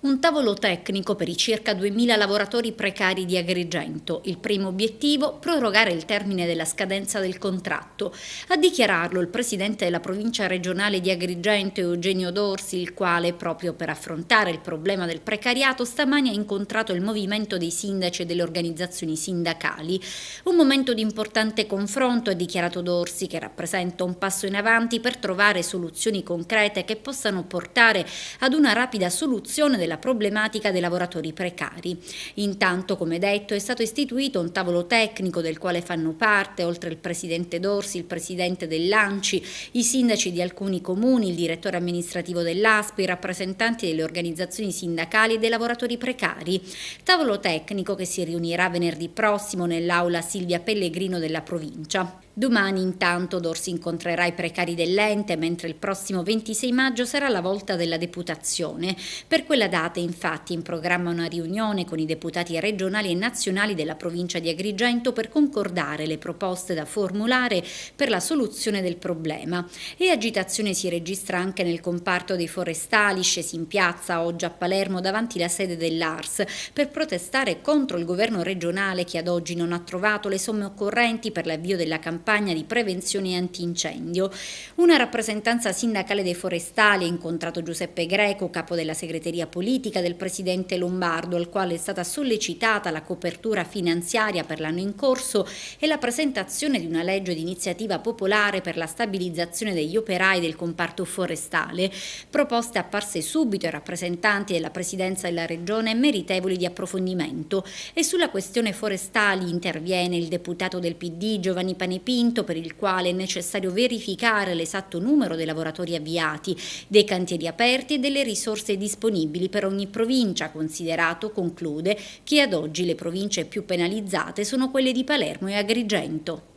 Un tavolo tecnico per i circa 2000 lavoratori precari di Agrigento. Il primo obiettivo, prorogare il termine della scadenza del contratto. A dichiararlo il presidente della provincia regionale di Agrigento, Eugenio Dorsi, il quale, proprio per affrontare il problema del precariato, stamani ha incontrato il movimento dei sindaci e delle organizzazioni sindacali. Un momento di importante confronto, ha dichiarato Dorsi, che rappresenta un passo in avanti per trovare soluzioni concrete che possano portare ad una rapida soluzione della problematica dei lavoratori precari. Intanto, come detto, è stato istituito un tavolo tecnico del quale fanno parte, oltre il presidente Dorsi, il presidente dell'ANCI, i sindaci di alcuni comuni, il direttore amministrativo dell'ASP, i rappresentanti delle organizzazioni sindacali e dei lavoratori precari. Tavolo tecnico che si riunirà venerdì prossimo nell'aula Silvia Pellegrino della provincia. Domani intanto Dorsi incontrerà i precari dell'ente, mentre il prossimo 26 maggio sarà la volta della deputazione. Per quella data infatti in programma una riunione con i deputati regionali e nazionali della provincia di Agrigento per concordare le proposte da formulare per la soluzione del problema. E agitazione si registra anche nel comparto dei forestali, scesi in piazza oggi a Palermo davanti la sede dell'ARS per protestare contro il governo regionale che ad oggi non ha trovato le somme occorrenti per l'avvio della campagna di prevenzione e antincendio. Una rappresentanza sindacale dei forestali ha incontrato Giuseppe Greco, capo della segreteria politica del presidente Lombardo, al quale è stata sollecitata la copertura finanziaria per l'anno in corso e la presentazione di una legge di iniziativa popolare per la stabilizzazione degli operai del comparto forestale, proposte apparse subito ai rappresentanti della presidenza della regione meritevoli di approfondimento. E sulla questione forestali interviene il deputato del PD Giovanni Panepinto, per il quale è necessario verificare l'esatto numero dei lavoratori avviati, dei cantieri aperti e delle risorse disponibili per ogni provincia, considerato, conclude, che ad oggi le province più penalizzate sono quelle di Palermo e Agrigento.